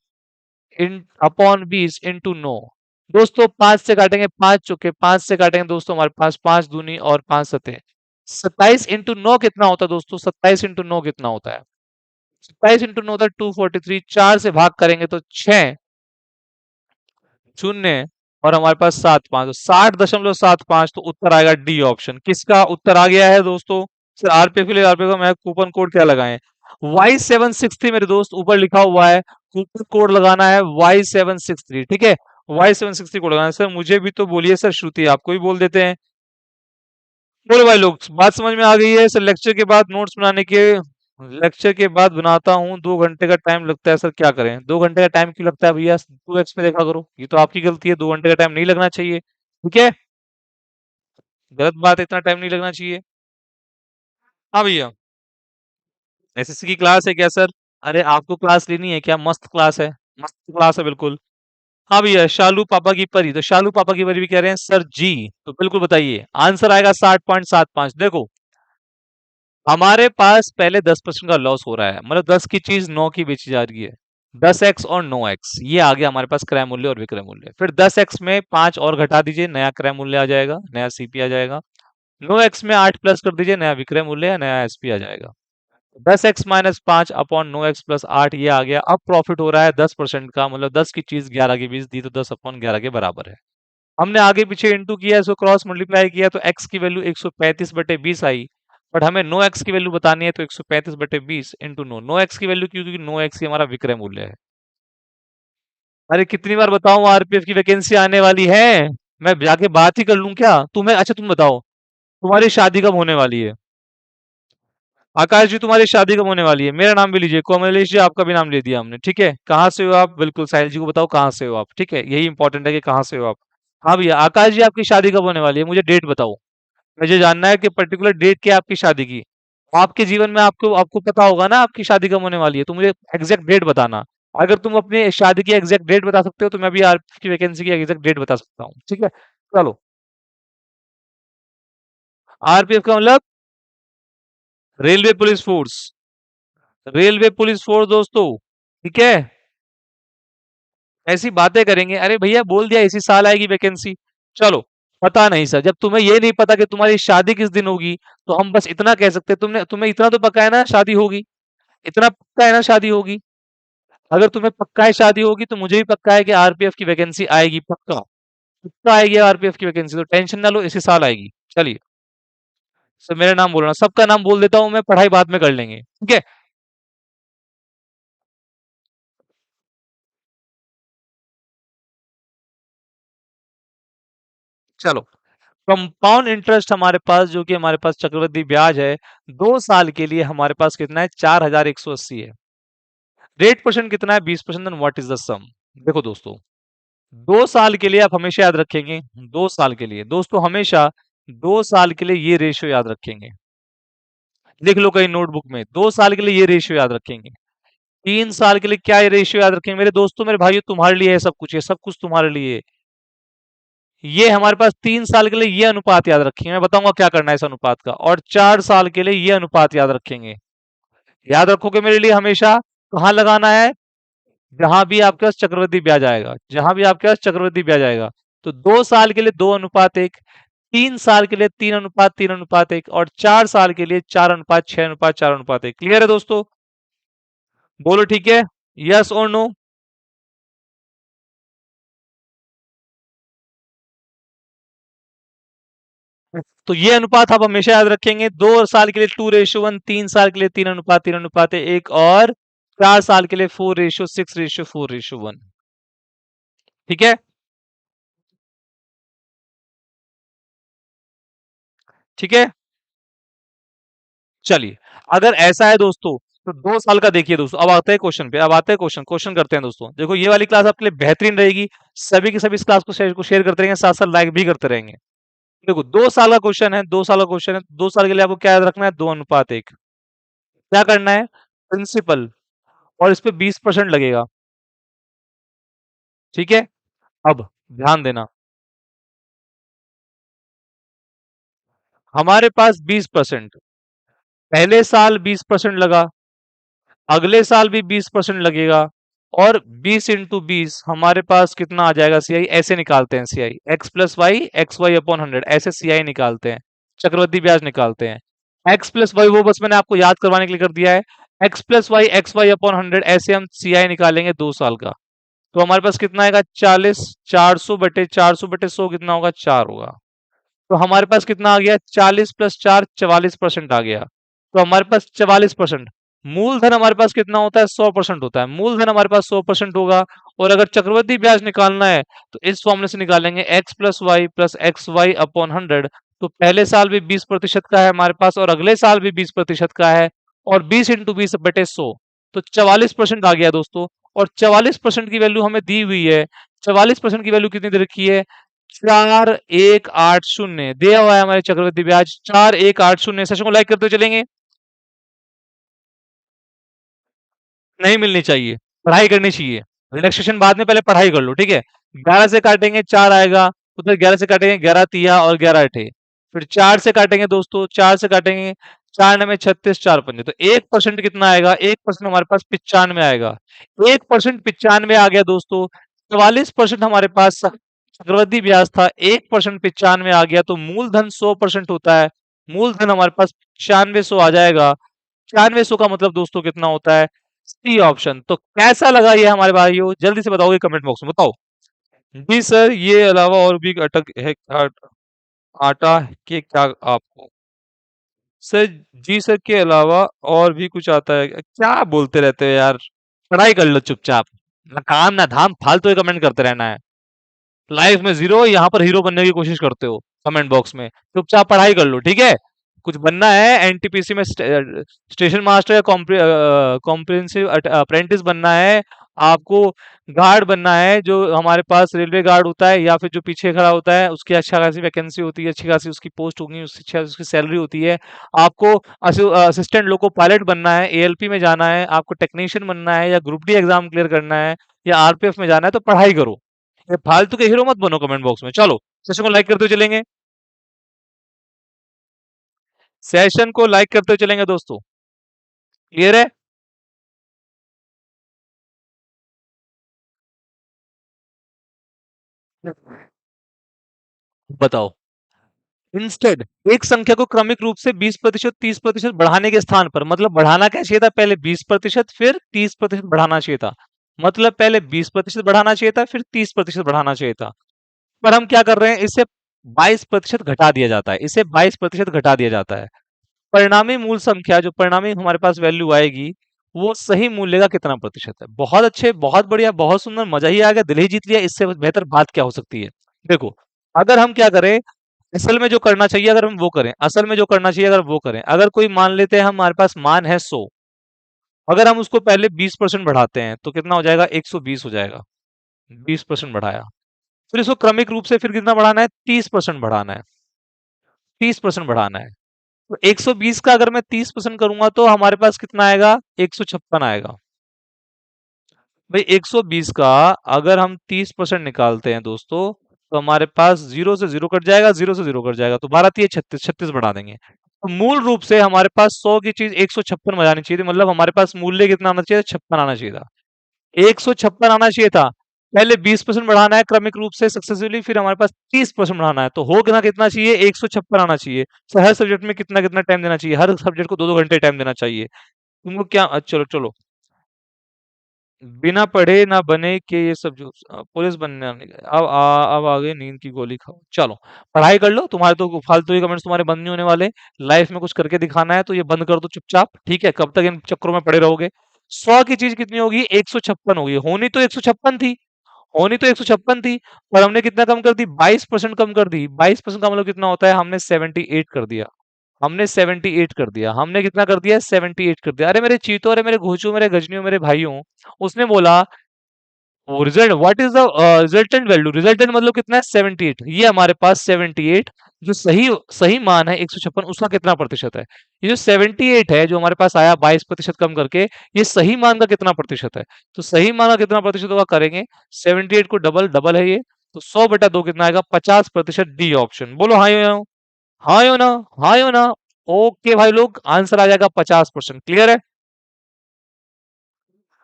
इन अपॉन 20 इंटू 9। दोस्तों 5 से काटेंगे, 5 चुके 5 से काटेंगे दोस्तों, हमारे पास 5 दूनी और 5 सते 27 इंटू 9 कितना होता है दोस्तों? 27 इंटू 9 कितना होता है? 27 इंटू 9 होता है 243। 4 से भाग करेंगे तो 6 शून्य, और हमारे पास 7 5, 60.75। तो उत्तर आएगा डी ऑप्शन। किसका उत्तर आ गया है दोस्तों? सर आरपीएफ के लिए, आरपीएफ का मैं कूपन कोड क्या लगाएं? Y763 मेरे दोस्त, ऊपर लिखा हुआ है, कूपन कोड लगाना है Y763। ठीक है, Y763 कोड लगाना है। सर मुझे भी तो बोलिए सर, श्रुति आपको भी बोल देते हैं। बोलो भाई लोग, बात समझ में आ गई है? सर लेक्चर के बाद नोट्स बनाने के, लेक्चर के बाद बनाता हूँ, 2 घंटे का टाइम लगता है सर, क्या करें? 2 घंटे का टाइम क्यों लगता है भैया? 2x में देखा करो, ये तो आपकी गलती है। 2 घंटे का टाइम नहीं लगना चाहिए। ठीक है, गलत बात है, इतना टाइम नहीं लगना चाहिए। हाँ भैया। एसएससी की क्लास है क्या सर? अरे आपको क्लास लेनी है क्या? मस्त क्लास है, मस्त क्लास है बिल्कुल। हाँ भैया, शालू पापा की परी, तो शालू पापा की परी भी कह रहे हैं सर जी। तो बिल्कुल बताइए, आंसर आएगा 60.75। देखो, हमारे पास पहले 10% का लॉस हो रहा है, मतलब 10 की चीज 9 की बेची जा रही है। 10x और 9x, ये आ गया हमारे पास क्रय मूल्य और विक्रय मूल्य। फिर 10x में 5 और घटा दीजिए, नया क्रय मूल्य आ जाएगा, नया सीपी आ जाएगा। 9x में 8 प्लस कर दीजिए, नया विक्रय मूल्य या नया एसपी आ जाएगा। 10x माइनस 5 अपॉन 9x+8, ये आ गया। अब प्रॉफिट हो रहा है 10% का, मतलब 10 की चीज 11 की बेच दी, तो 10/11 के बराबर है। हमने आगे पीछे इंटू किया, इसको क्रॉस मल्टीप्लाई किया, तो x की वैल्यू 135/20 आई। बट हमें 9x की वैल्यू बतानी है, तो 135/20 इंटू 9x की वैल्यू क्यों? क्योंकि 9x ही हमारा विक्रय मूल्य है। अरे कितनी बार बताऊं, आरपीएफ की वैकेंसी आने वाली है। मैं जाके बात ही कर लूं क्या तुम्हें? अच्छा तुम बताओ, तुम्हारी शादी कब होने वाली है? आकाश जी तुम्हारी शादी कब होने वाली है? मेरा नाम भी लीजिए, कोमलेश जी आपका भी नाम ले दिया हमने, ठीक है? कहाँ से हो आप? बिल्कुल साहिल जी को बताओ कहाँ से हो आप, ठीक है? यही इंपॉर्टेंट है कि कहाँ से हो आप। हाँ भैया, आकाश जी आपकी शादी कब होने वाली है? मुझे डेट बताओ। मुझे जानना है कि पर्टिकुलर डेट क्या है आपकी शादी की। आपके जीवन में आपको आपको पता होगा ना आपकी शादी कब होने वाली है, तो मुझे एग्जैक्ट डेट बताना। अगर तुम अपनी शादी की एग्जैक्ट डेट बता सकते हो तो मैं भी आपकी वैकेंसी की एग्जैक्ट डेट बता सकता हूँ, ठीक है? चलो। आरपीएफ का मतलब railway police force. Railway police force दोस्तों, ठीक है? ऐसी बातें करेंगे, अरे भैया बोल दिया इसी साल आएगी वैकेंसी। चलो। पता नहीं सर, जब तुम्हें ये नहीं पता कि तुम्हारी शादी किस दिन होगी, तो हम बस इतना कह सकते हैं, तुमने तुम्हें इतना तो पक्का है ना शादी होगी? इतना पक्का है ना शादी होगी? अगर तुम्हें पक्का है शादी होगी तो मुझे भी पक्का है कि आरपीएफ की वैकेंसी आएगी, पक्का। पक्का आएगी आरपीएफ की वैकेंसी, तो टेंशन ना लो, इसी साल आएगी। चलिए। सर मेरा नाम बोलना, सबका नाम बोल देता हूँ मैं, पढ़ाई बाद में कर लेंगे, ठीक है? चलो। कंपाउंड इंटरेस्ट हमारे पास, जो कि हमारे पास चक्रवृद्धि ब्याज है, 2 साल के लिए हमारे पास कितना है? 4180 है। रेट परसेंट कितना है? 20%। देन व्हाट इज द सम? देखो दोस्तों, 2 साल के लिए आप हमेशा याद रखेंगे, 2 साल के लिए दोस्तों हमेशा 2 साल के लिए ये रेशियो याद रखेंगे। लिख लो कहीं नोटबुक में, 2 साल के लिए ये रेशियो याद रखेंगे। 3 साल के लिए क्या ये रेशियो याद रखेंगे? मेरे दोस्तों मेरे भाइयों, तुम्हारे लिए है सब कुछ, ये सब कुछ तुम्हारे लिए है। ये हमारे पास 3 साल के लिए ये अनुपात याद रखेंगे, मैं बताऊंगा क्या करना है इस अनुपात का। और 4 साल के लिए ये अनुपात याद रखेंगे। याद रखोगे मेरे लिए हमेशा, कहाँ लगाना है? जहां भी आपके पास चक्रवृद्धि ब्याज आएगा, जहां भी आपके पास चक्रवृद्धि ब्याज आएगा। तो 2 साल के लिए 2:1, 3 साल के लिए 3:3:1, और 4 साल के लिए 4:6:4:1। क्लियर है दोस्तों? बोलो ठीक है, यस और नो? तो ये अनुपात आप हमेशा याद रखेंगे, 2 साल के लिए 2:1, 3 साल के लिए 3:3:1, और 4 साल के लिए 4:6:4:1। ठीक है? ठीक है। चलिए। अगर ऐसा है दोस्तों, तो 2 साल का देखिए दोस्तों, अब आते हैं क्वेश्चन पे, अब आते हैं क्वेश्चन क्वेश्चन करते हैं दोस्तों। देखो ये वाली क्लास आपके लिए बेहतरीन रहेगी। सभी के सभी इस क्लास को शेयर करते रहेंगे, साथ साथ लाइक भी करते रहेंगे। देखो 2 साल का क्वेश्चन है, 2 साल का क्वेश्चन है, 2 साल के लिए आपको क्या याद रखना है? 2:1। क्या करना है? प्रिंसिपल, और इस पे 20% लगेगा। ठीक है। अब ध्यान देना, हमारे पास 20%, पहले साल 20% लगा, अगले साल भी 20% लगेगा, और 20 × 20 हमारे पास कितना आ जाएगा? सीआई ऐसे निकालते हैं, सीआई x+y, xy/100, ऐसे सीआई निकालते हैं, चक्रवृद्धि ब्याज निकालते हैं। x+y वो बस मैंने आपको याद करवाने के लिए कर दिया है। x+y, xy/100, ऐसे हम सीआई निकालेंगे 2 साल का। तो हमारे पास कितना आएगा? 40, 400/400/100 कितना होगा? 4 होगा। तो हमारे पास कितना आ गया? 40+4, 44% आ गया। तो हमारे पास 44%। मूलधन हमारे पास कितना होता है? 100% होता है। मूलधन हमारे पास 100% होगा। और अगर चक्रवृद्धि ब्याज निकालना है, तो इस फॉर्मूले से निकालेंगे, x+y+xy/100। तो पहले साल भी 20% का है हमारे पास, और अगले साल भी 20% का है, और 20 × 20/100, तो 44% आ गया दोस्तों। और 44% की वैल्यू हमें दी हुई है। 44% की वैल्यू कितनी दे रखी है? 4180 दिया हुआ है हमारे चक्रवृद्धि ब्याज, 4180। सेशन को लाइक करते हुए चलेंगे। नहीं मिलनी चाहिए, पढ़ाई करनी चाहिए। रिलैक्सेशन बाद में, पहले पढ़ाई कर लो, ठीक है? 11 से काटेंगे 4 आएगा, उधर 11 से काटेंगे 11 तिया और 11 अठे, फिर 4 से काटेंगे दोस्तों, 4 से काटेंगे 4×9 = 36, 4×5, तो 1% कितना आएगा? 1% हमारे पास 95 आएगा। 1% 95 आ गया दोस्तों। 44% हमारे पास चक्रवृद्धि ब्याज था, 1% 95 आ गया, तो मूलधन 100% होता है। मूलधन हमारे पास 9500 आ जाएगा। 9500 का मतलब दोस्तों कितना होता है? C option. तो कैसा लगा ये हमारे भाइयों? जल्दी से बताओगे कमेंट बॉक्स में, बताओ। जी सर, ये अलावा और भी अटक है, आटा के क्या आपको? सर, जी सर के अलावा और भी कुछ आता है क्या? बोलते रहते हो यार। पढ़ाई कर लो चुपचाप, ना काम ना धाम, फालतू ही कमेंट करते रहना है। लाइफ में जीरो, यहाँ पर हीरो बनने की कोशिश करते हो कमेंट बॉक्स में। चुपचाप पढ़ाई कर लो, ठीक है? कुछ बनना है एनटीपीसी में, स्टेशन मास्टर या कॉम्प्रिहेंसिव अप्रेंटिस बनना है आपको, गार्ड बनना है जो हमारे पास रेलवे गार्ड होता है, या फिर जो पीछे खड़ा होता है उसकी अच्छा खासी वैकेंसी होती है, अच्छी खासी उसकी पोस्ट होगी, उसकी अच्छा उसकी सैलरी होती है। आपको असिस्टेंट लोको पायलट बनना है, एएलपी में जाना है, आपको टेक्नीशियन बनना है, या ग्रुप डी एग्जाम क्लियर करना है, या आरपीएफ में जाना है, तो पढ़ाई करो। ये फालतू के हीरो मत बनो कमेंट बॉक्स में। चलो सेशन को लाइक करते हुए चलेंगे, सेशन को लाइक करते हुए चलेंगे दोस्तों। क्लियर है? बताओ। इंस्टेड एक संख्या को क्रमिक रूप से 20% 30% बढ़ाने के स्थान पर, मतलब बढ़ाना क्या चाहिए था, पहले 20% फिर 30% बढ़ाना चाहिए था। मतलब पहले 20% बढ़ाना चाहिए था फिर 30% बढ़ाना चाहिए था। पर हम क्या कर रहे हैं, इसे 22% घटा दिया जाता है, इसे 22% घटा दिया जाता है। परिणामी मूल संख्या, जो परिणामी हमारे पास वैल्यू आएगी, वो सही मूल्य का कितना प्रतिशत है। बहुत अच्छे, बहुत बढ़िया, बहुत सुंदर, मजा ही आ गया, दिल ही जीत लिया। इससे बेहतर बात क्या हो सकती है। देखो, अगर हम क्या करें, असल में जो करना चाहिए अगर हम वो करें, असल में जो करना चाहिए अगर वो करें, अगर कोई मान लेते हैं हमारे पास मान है 100, अगर हम उसको पहले 20% बढ़ाते हैं तो कितना हो जाएगा, 120 हो जाएगा। 20% बढ़ाया, फिर इसको क्रमिक रूप से फिर कितना बढ़ाना है, 30% बढ़ाना है, 30% बढ़ाना है। तो 120 का अगर मैं 30% करूंगा तो हमारे पास कितना आएगा, 156 आएगा। भाई 120 का अगर हम 30% निकालते हैं दोस्तों, तो हमारे पास जीरो से जीरो कट जाएगा, जीरो से जीरो कट जाएगा, तो 12 36, 36 बढ़ा देंगे। तो मूल रूप से हमारे पास 100 की चीज 156 में जानी चाहिए थी, मतलब हमारे पास मूल्य कितना आना चाहिए, 56 आना चाहिए था। 156 आना चाहिए था। पहले 20% बढ़ाना है क्रमिक रूप से सक्सेसफुली, फिर हमारे पास 30% बढ़ाना है, तो हो कितना कितना चाहिए, 156 आना चाहिए। तो हर सब्जेक्ट में कितना कितना टाइम देना चाहिए, हर सब्जेक्ट को 2-2 घंटे टाइम देना चाहिए। तुमको क्या चलो चलो, बिना पढ़े ना बने कि ये सब जो पुलिस बनने नहीं गए, अब आगे नींद की गोली खाओ। चलो पढ़ाई कर लो, तुम्हारे तो फालतू के कमेंट्स तुम्हारे बंद नहीं होने वाले। लाइफ में कुछ करके दिखाना है तो ये बंद कर दो चुपचाप, ठीक है? कब तक इन चक्करों में पड़े रहोगे। 100 की चीज कितनी होगी, 156 होगी। होनी तो 156 थी, होनी तो 156 थी, पर हमने कितना कम कर दी, 22% कम कर दी। 22% का मतलब कितना होता है, हमने 78 कर दिया। हमने 78 कर दिया, हमने कितना कर दिया, 78 कर दिया। अरे मेरे चीतों, अरे मेरे घोचों, मेरे गजनियों, मेरे भाइयों, उसने बोला वो result, what is the resultant value, resultant मतलब कितना है, 78। ये हमारे पास 78, जो सही सही मान है 156, उसका कितना प्रतिशत है। ये जो 78 है जो हमारे पास आया 22% कम करके, ये सही मान का कितना प्रतिशत है। तो सही मान का कितना प्रतिशत होगा, करेंगे 78 को डबल, डबल है ये, तो 100/2 कितना आएगा, 50%। डी ऑप्शन, बोलो हाँ यो ना, हाँ यो ना, हाँ यो ना। ओके भाई लोग, आंसर आ जाएगा 50%। क्लियर है?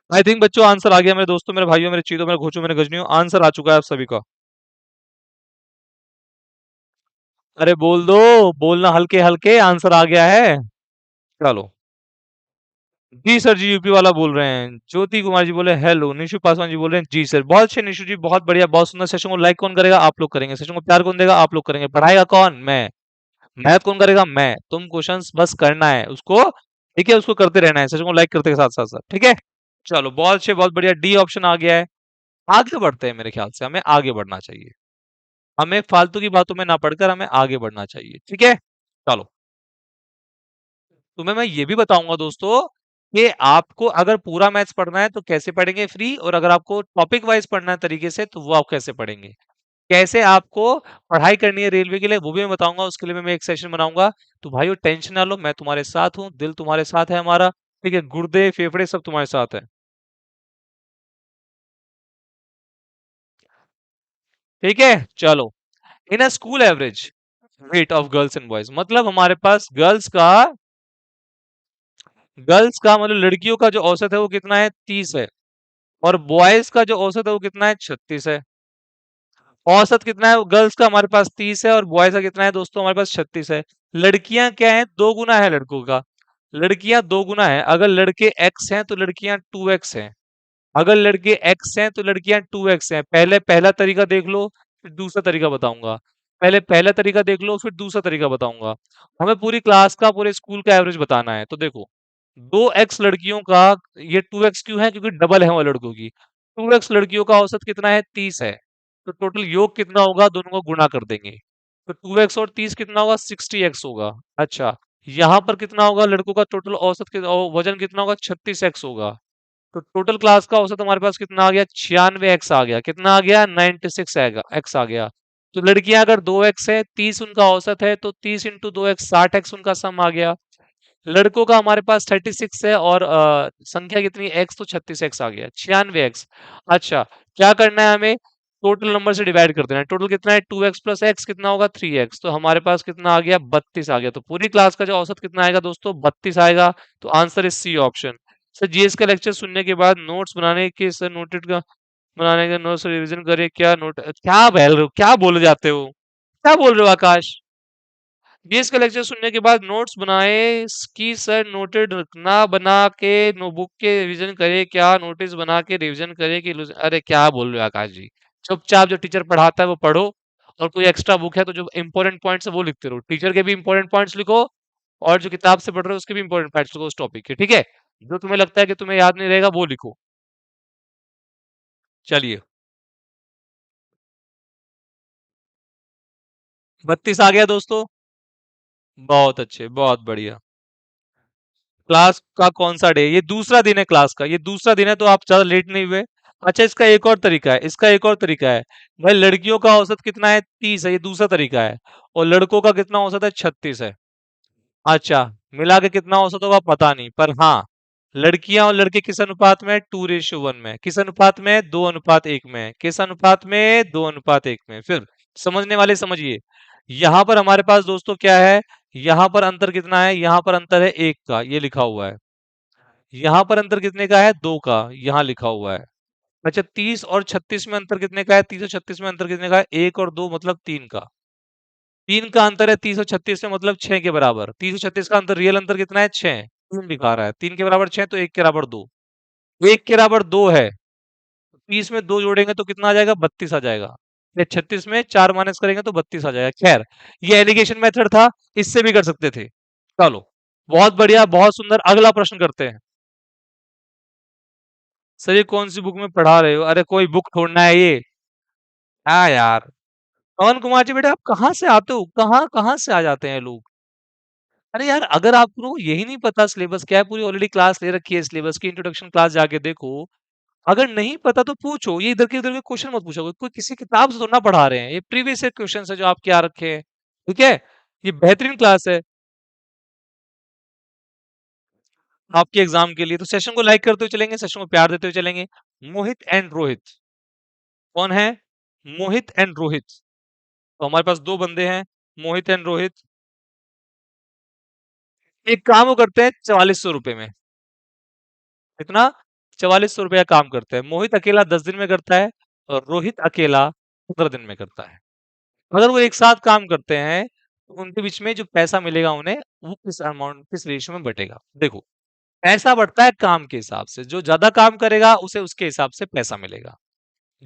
आई थिंक बच्चों आंसर आ गया, मेरे दोस्तों, मेरे भाइयों, मेरे चीतों, मेरे घोचों, मेरे गजनियों, आंसर आ चुका है आप सभी का। अरे बोल दो, बोलना हल्के हल्के, आंसर आ गया है। चलो, जी सर जी, यूपी वाला बोल रहे हैं। ज्योति कुमार जी बोले हेलो, निशु पासवान जी बोल रहे हैं जी सर। बहुत अच्छे निशु जी, बहुत बढ़िया, बहुत सुंदर। सेशन को लाइक कौन करेगा, आप लोग करेंगे। सेशन को प्यार कौन देगा, आप लोग करेंगे। पढ़ाएगा कौन, मैं। मैथ कौन करेगा, मैं। तुम क्वेश्चंस बस करना है उसको, ठीक है? उसको करते रहना है, सेशन को लाइक करते के साथ साथ साथ, ठीक है? चलो बहुत अच्छे, बहुत बढ़िया, डी ऑप्शन आ गया है। आगे बढ़ते हैं, मेरे ख्याल से हमें आगे बढ़ना चाहिए। हमें फालतू की बातों में ना पढ़कर हमें आगे बढ़ना चाहिए, ठीक है? चलो, तुम्हें मैं ये भी बताऊंगा दोस्तों कि आपको अगर पूरा मैथ्स पढ़ना है तो कैसे पढ़ेंगे फ्री, और अगर आपको टॉपिक वाइज पढ़ना है तरीके से तो वो आप कैसे पढ़ेंगे, कैसे आपको पढ़ाई करनी है रेलवे के लिए, वो भी मैं बताऊंगा। उसके लिए मैं एक सेशन बनाऊंगा। तो भाइयों टेंशन ना लो, मैं तुम्हारे साथ हूँ, दिल तुम्हारे साथ है हमारा, ठीक है? गुर्दे फेफड़े सब तुम्हारे साथ है, ठीक है? चलो, in a school average weight of girls and boys, मतलब हमारे पास गर्ल्स का मतलब लड़कियों का जो औसत है वो कितना है, 30 है, और बॉयज का जो औसत है वो कितना है, 36 है। औसत कितना है गर्ल्स का, हमारे पास 30 है, और बॉयज का कितना है दोस्तों, हमारे पास 36 है। लड़कियां क्या है, दो गुना है लड़कों का। लड़कियां दो गुना है, अगर लड़के एक्स हैं तो लड़कियां 2x हैं। अगर लड़के एक्स हैं तो लड़कियां 2x हैं। पहले पहला तरीका देख लो, फिर दूसरा तरीका बताऊंगा। पहले पहला तरीका देख लो, फिर दूसरा तरीका बताऊंगा। हमें पूरी क्लास का, पूरे स्कूल का एवरेज बताना है। तो देखो, 2x लड़कियों का, ये 2x क्यों है, क्योंकि डबल है वो लड़कों की। 2x लड़कियों का औसत कितना है, 30 है। तो टोटल योग कितना होगा, दोनों को गुणा कर देंगे। तो 2x और 30 कितना होगा, 60x होगा। अच्छा, यहाँ पर कितना होगा, लड़कों का टोटल औसत वजन कितना होगा, 36x होगा। तो टोटल क्लास का औसत हमारे पास कितना आ गया, 96x आ गया। कितना आ गया, 96x आ गया। तो लड़कियां अगर 2x है, 30 उनका औसत है, तो 30 इंटू 2x 60x उनका सम आ गया। लड़कों का हमारे पास 36 है, और संख्या कितनी, एक्स, तो 36x आ गया, 96x। अच्छा, क्या करना है हमें, टोटल नंबर से डिवाइड कर देना है। टोटल कितना है, 2x प्लस एक्स कितना होगा, 3x। तो हमारे पास कितना आ गया, 32 आ गया। तो पूरी क्लास का जो औसत कितना आएगा दोस्तों, 32 आएगा। तो answer is C option. Sir GS का लेक्चर सुनने के बाद नोट्स बनाने के, सर नोटेड का बनाने का, नोट्स रिवीजन करे, क्या नोट, क्या बोल रहे हो, क्या बोले जाते हो, क्या बोल रहे हो आकाश। बीएस का लेक्चर सुनने के बाद नोट्स बनाए कि सर नोटेड ना बना के नोटबुक के रिवीजन करे, क्या नोटिस बना के रिवीजन करे कि अरे क्या बोल रहे हो आकाश जी। चुपचाप जो टीचर पढ़ाता है वो पढ़ो, और कोई एक्स्ट्रा बुक है तो जो इंपॉर्टेंट पॉइंट्स है वो लिखते रहो। टीचर के भी इंपॉर्टेंट पॉइंट्स लिखो, और जो किताब से पढ़ रहे हो उसके भी इंपॉर्टेंट पॉइंट्स लिखो उस टॉपिक के, ठीक है। जो तुम्हें लगता है कि तुम्हें याद नहीं रहेगा वो लिखो। चलिए, 32 आ गया दोस्तों। बहुत अच्छे, बहुत बढ़िया। क्लास का कौन सा डे, ये दूसरा दिन है क्लास का, ये दूसरा दिन है, तो आप ज्यादा लेट नहीं हुए। अच्छा, इसका एक और तरीका है, इसका एक और तरीका है। भाई लड़कियों का औसत कितना है, 30 है, ये दूसरा तरीका है। और लड़कों का कितना औसत है, 36 है। अच्छा, मिला के कितना औसत होगा पता नहीं, पर हाँ, लड़कियां और लड़के किस अनुपात में, 2:1 में। किस अनुपात में, 2:1 में। किस अनुपात में, 2:1 में। फिर समझने वाले समझिए, यहां पर हमारे पास दोस्तों क्या है, यहां पर अंतर कितना है, यहां पर अंतर है 1 का, ये लिखा हुआ है। यहाँ पर अंतर कितने का है, 2 का, यहाँ लिखा हुआ है। अच्छा, 30 और 36 में अंतर कितने का है, 30 और 36 में अंतर कितने का है, 1 और 2 मतलब 3 का। 3 का अंतर है 30 और 36 में, मतलब 6 के बराबर। 30 और 36 का अंतर, रियल अंतर कितना है, 6। 3 दिखा रहा है, 3 के बराबर 6, तो 1 के बराबर 2। 1 के बराबर 2 है, 30 में 2 जोड़ेंगे तो कितना आ जाएगा, 32 आ जाएगा। ये 36 में 4 माइनस करेंगे तो 32 आ जाएगा। खैर, ये एलिगेशन मेथड था, इससे भी कर सकते थे। चलो, बहुत बढ़िया, बहुत सुंदर। अगला प्रश्न करते हैं। सर ये कौन सी बुक में पढ़ा रहे हो, अरे कोई बुक छोड़ना है ये। हाँ यार, पवन कुमार जी बेटा, आप कहाँ से आते हो, कहाँ कहाँ से आ जाते हैं लोग। अरे यार, अगर आपको यही नहीं पता सिलेबस क्या है, पूरी ऑलरेडी क्लास ले रखी है सिलेबस की, इंट्रोडक्शन क्लास जाके देखो। अगर नहीं पता तो पूछो, ये इधर के उधर के क्वेश्चन मत पूछो, कोई किसी किताब से तो ना पढ़ा रहे हैं, ये प्रीवियस ईयर क्वेश्चन है जो आपके आ रखे हैं, ठीक है। ये बेहतरीन क्लास है आपके एग्जाम के लिए। तो सेशन को लाइक करते हुए चलेंगे, सेशन को प्यार देते हुए चलेंगे। मोहित एंड रोहित, कौन है, मोहित एंड रोहित। तो हमारे पास दो बंदे हैं, मोहित एंड रोहित। एक काम वो करते हैं 4400 रुपए में। कितना, 4400 रुपया काम करते हैं। मोहित अकेला 10 दिन में करता है, और रोहित अकेला 15 दिन में करता है। अगर वो एक साथ काम करते हैं, तो उनके बीच में जो पैसा मिलेगा उन्हें, वो किस अमाउंट, किस रेशियो में बटेगा। देखो, पैसा बढ़ता है काम के हिसाब से, जो ज्यादा काम करेगा उसे उसके हिसाब से पैसा मिलेगा,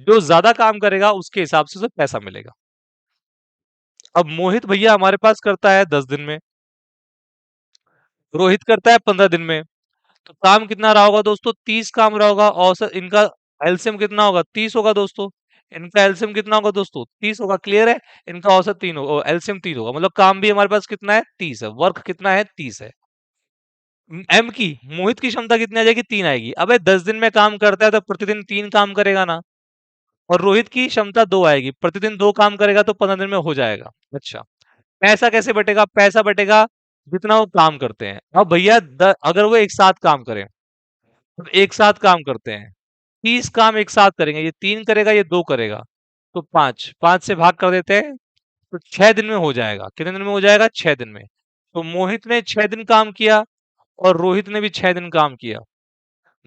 जो ज्यादा काम करेगा उसके हिसाब से उसे पैसा मिलेगा। अब मोहित भैया हमारे पास करता है 10 दिन में, रोहित करता है 15 दिन में। तो काम कितना रहा होगा दोस्तों, 30 काम रहा होगा। औसत इनका एलसीएम कितना होगा, 30 होगा दोस्तों। इनका एलसीएम कितना होगा दोस्तों, 30 होगा। क्लियर है, इनका औसत 3 होगा, एलसीएम 30 होगा, मतलब काम भी हमारे पास कितना है, 30 है। वर्क कितना है, 30 है। एम की, मोहित की क्षमता कितनी आ जाएगी, 3 आएगी। अबे 10 दिन में काम करता है तो प्रतिदिन 3 काम करेगा ना। और रोहित की क्षमता 2 आएगी, प्रतिदिन 2 काम करेगा तो 15 दिन में हो जाएगा। अच्छा, पैसा कैसे बटेगा, पैसा बटेगा जितना वो काम करते हैं। अब भैया अगर वो एक साथ काम करें, तो एक साथ काम करते हैं, 30 काम एक साथ करेंगे, ये 3 करेगा, ये 2 करेगा, तो 5, 5 से भाग कर देते हैं, तो 6 दिन में हो जाएगा। कितने दिन में हो जाएगा, 6 दिन में। तो मोहित ने 6 दिन काम किया, और रोहित ने भी 6 दिन काम किया।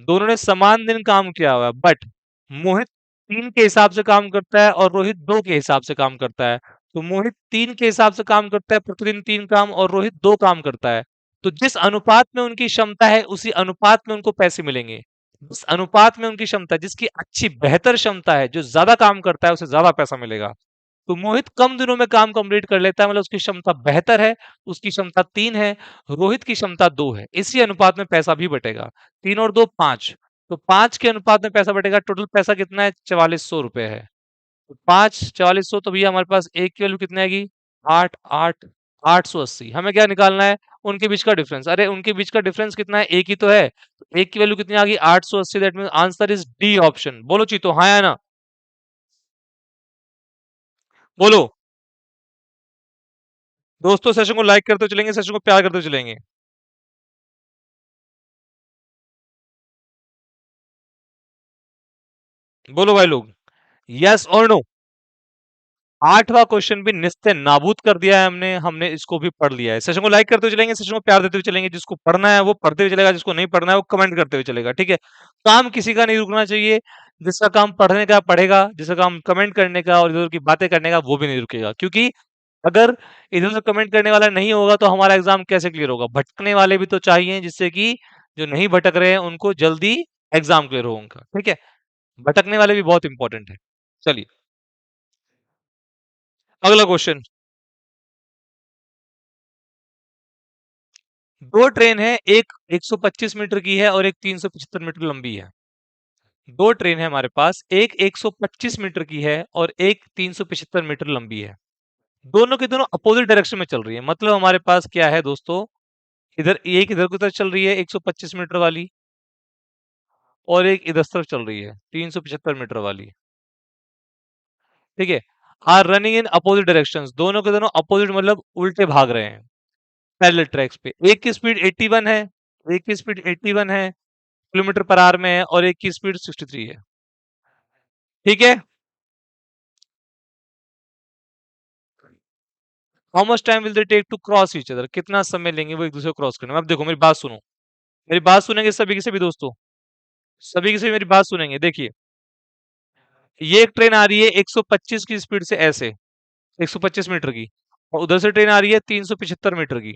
दोनों ने समान दिन काम किया हुआ है, बट मोहित 3 के हिसाब से काम करता है, और रोहित 2 के हिसाब से काम करता है। तो मोहित 3 के हिसाब से काम करता है, प्रतिदिन 3 काम, और रोहित 2 काम करता है। तो जिस अनुपात में उनकी क्षमता है, उसी अनुपात में उनको पैसे मिलेंगे। जिस अनुपात में उनकी क्षमता है, जिसकी अच्छी बेहतर क्षमता है, जो ज्यादा काम करता है उसे ज्यादा पैसा मिलेगा। तो मोहित कम दिनों में काम कंप्लीट कर लेता है, मतलब उसकी क्षमता बेहतर है, उसकी क्षमता 3 है, रोहित की क्षमता 2 है। इसी अनुपात में पैसा भी बटेगा। 3 और 2 5, तो 5 के अनुपात में पैसा बटेगा। टोटल पैसा कितना है, 4400 रुपए है। तो 5 4400, तो भैया हमारे पास एक की वैल्यू कितनी आएगी, 8 8 880। हमें क्या निकालना है? उनके बीच का डिफरेंस। अरे उनके बीच का डिफरेंस कितना है? एक ही तो है। तो एक की वैल्यू कितनी आ गई? 880। That mean answer is D option. बोलो चीतो, हाँ या ना? बोलो। दोस्तों सेशन को लाइक करते चलेंगे, सेशन को प्यार करते चलेंगे। बोलो भाई लोग, यस और नो। आठवां क्वेश्चन भी निस्ते नाबूद कर दिया है हमने, हमने इसको भी पढ़ लिया है। सेशन को लाइक करते हुए चलेंगे, सेशन को प्यार देते हुए चलेंगे। जिसको पढ़ना है वो पढ़ते हुए चलेगा, जिसको नहीं पढ़ना है वो कमेंट करते हुए चलेगा। ठीक है, काम किसी का नहीं रुकना चाहिए। जिसका काम पढ़ने का पढ़ेगा, जिसका काम कमेंट करने का और इधर उधर की बातें करने का वो भी नहीं रुकेगा। क्योंकि अगर इधर उधर कमेंट करने वाला नहीं होगा तो हमारा एग्जाम कैसे क्लियर होगा? भटकने वाले भी तो चाहिए, जिससे कि जो नहीं भटक रहे हैं उनको जल्दी एग्जाम क्लियर हो उनका। ठीक है, भटकने वाले भी बहुत इंपॉर्टेंट है। चलिए, अगला क्वेश्चन। दो ट्रेन है, एक 125 मीटर की है और एक 375 मीटर लंबी है। दो ट्रेन है हमारे पास, एक 125 मीटर की है और एक 375 मीटर लंबी है। दोनों की दोनों अपोजिट डायरेक्शन में चल रही है। मतलब हमारे पास क्या है दोस्तों, इधर एक इधर की तरफ चल रही है 125 मीटर वाली, और एक इधर तरफ चल रही है 375 मीटर वाली। ठीक है, are running in opposite directions. दोनों के दोनों अपोजिट मतलब उल्टे भाग रहे हैं पैरेलल ट्रैक्स पे। एक की स्पीड 81 है, एक की स्पीड 81 है किलोमीटर पर आवर में है, और एक की स्पीड 63 है। ठीक है, how much time will they take to cross each other. कितना समय लेंगे वो एक दूसरे को क्रॉस करने में? अब देखो मेरी बात सुनो, मेरी बात सुनेंगे सभी के सभी दोस्तों, सभी के सभी मेरी बात सुनेंगे। देखिए, ये एक ट्रेन आ रही है 125 की स्पीड से ऐसे, 125 मीटर की, और उधर से ट्रेन आ रही है 375 मीटर की।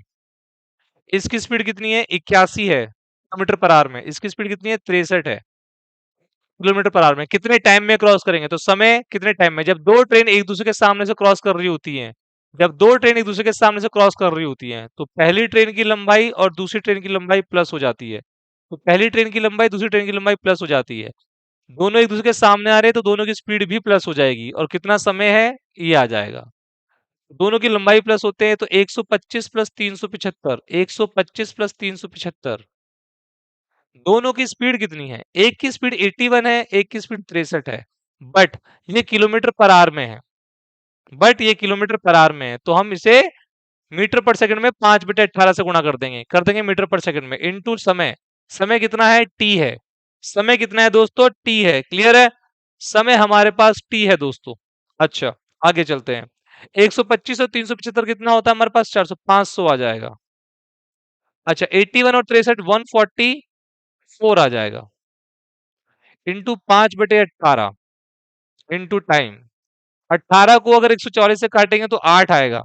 इसकी स्पीड कितनी है? 81 है किलोमीटर पर आवर में। इसकी स्पीड कितनी है? 63 है किलोमीटर पर आवर में। कितने टाइम में क्रॉस करेंगे? तो समय कितने टाइम में, जब दो ट्रेन एक दूसरे के सामने से क्रॉस कर रही होती हैं, जब दो ट्रेन एक दूसरे के सामने से क्रॉस कर रही होती हैं तो पहली ट्रेन की लंबाई और दूसरी ट्रेन की लंबाई प्लस हो जाती है। तो पहली ट्रेन की लंबाई दूसरी ट्रेन की लंबाई प्लस हो जाती है। दोनों एक दूसरे के सामने आ रहे हैं तो दोनों की स्पीड भी प्लस हो जाएगी। और कितना समय है ये आ जाएगा। दोनों की लंबाई प्लस होते हैं तो 125 प्लस 375, 125 प्लस 375। दोनों की स्पीड कितनी है? एक की स्पीड 81 है, एक की स्पीड 63 है। बट ये किलोमीटर पर आवर में है, बट ये किलोमीटर पर आवर में है, तो हम इसे मीटर पर सेकंड में 5/18 से गुणा कर देंगे मीटर पर सेकंड में इनटू समय। समय कितना है? टी है। समय कितना है दोस्तों? टी है। क्लियर है? समय हमारे पास टी है दोस्तों। अच्छा, आगे चलते हैं। 125 और 375 कितना होता है हमारे पास? 400, 500 आ जाएगा। अच्छा, 81 और 63 144 आ जाएगा इंटू 5/18 इंटू टाइम। 18 को अगर 144 से काटेंगे तो 8 आएगा।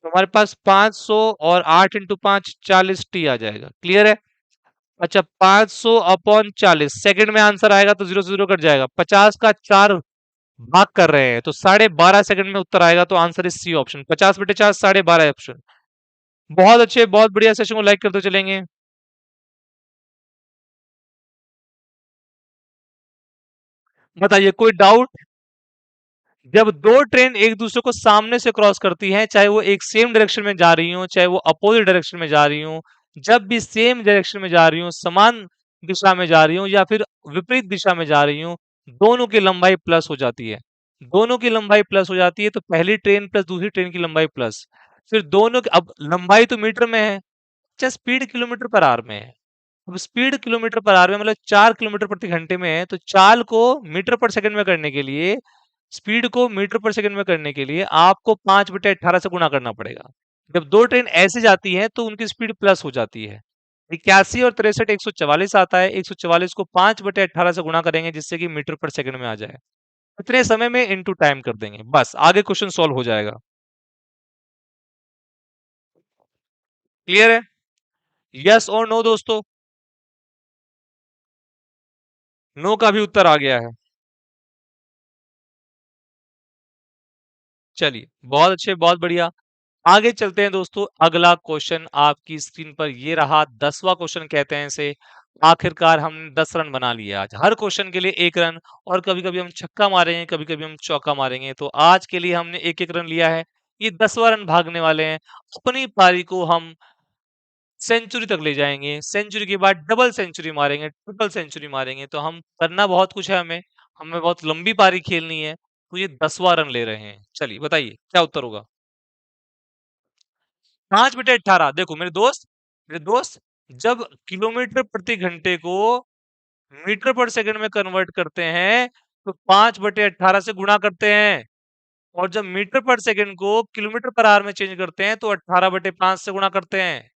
तो हमारे पास 500 और 8 इंटू 5 40 टी आ जाएगा। क्लियर है? अच्छा, 500 अपॉन 40 सेकंड में आंसर आएगा तो जीरो से जीरो कट जाएगा। 50 का 4 भाग कर रहे हैं तो 12.5 सेकंड में उत्तर आएगा। तो answer is C option, 50/4 12.5 option. बहुत अच्छे, बहुत बढ़िया। सेशन को लाइक करते चलेंगे। बताइए, कोई डाउट? जब दो ट्रेन एक दूसरे को सामने से क्रॉस करती हैं, चाहे वो एक सेम डायरेक्शन में जा रही हो, चाहे वो अपोजिट डायरेक्शन में जा रही हो, जब भी सेम डायरेक्शन में जा रही हो, समान दिशा में जा रही हो या फिर विपरीत दिशा में जा रही हो, दोनों की लंबाई प्लस हो जाती है। दोनों की लंबाई प्लस हो जाती है तो पहली ट्रेन प्लस दूसरी ट्रेन की लंबाई प्लस। फिर दोनों की, अब लंबाई तो मीटर में है, अच्छा स्पीड किलोमीटर पर आवर में है। अब स्पीड किलोमीटर पर आवर में मतलब 4 किलोमीटर प्रति घंटे में है, तो चाल को मीटर पर सेकंड में करने के लिए, स्पीड को मीटर पर सेकंड में करने के लिए आपको 5/18 से गुणा करना पड़ेगा। जब दो ट्रेन ऐसे जाती हैं तो उनकी स्पीड प्लस हो जाती है। 81 और 63 144 आता है। 144 को 5/18 से गुणा करेंगे जिससे कि मीटर पर सेकंड में आ जाए। इतने समय में इनटू टाइम कर देंगे, बस आगे क्वेश्चन सॉल्व हो जाएगा। क्लियर है? यस और नो दोस्तों? नो का भी उत्तर आ गया है। चलिए, बहुत अच्छे, बहुत बढ़िया। आगे चलते हैं दोस्तों। अगला क्वेश्चन आपकी स्क्रीन पर ये रहा, 10वां क्वेश्चन कहते हैं इसे। आखिरकार हमने 10 रन बना लिए आज। हर क्वेश्चन के लिए एक रन, और कभी कभी हम छक्का मारेंगे, कभी कभी हम चौका मारेंगे। तो आज के लिए हमने एक एक रन लिया है। ये 10वां रन भागने वाले हैं। अपनी पारी को हम सेंचुरी तक ले जाएंगे, सेंचुरी के बाद डबल सेंचुरी मारेंगे, ट्रिपल सेंचुरी मारेंगे। तो हम करना बहुत कुछ है, हमें हमें बहुत लंबी पारी खेलनी है। तो ये 10वां रन ले रहे हैं। चलिए बताइए क्या उत्तर होगा। 5/18। देखो मेरे दोस्त, जब किलोमीटर प्रति घंटे को मीटर पर सेकंड में कन्वर्ट करते हैं तो 5/18 से गुणा करते हैं। और जब मीटर पर सेकंड को किलोमीटर पर आवर में चेंज करते हैं तो 18/5 से गुणा करते हैं।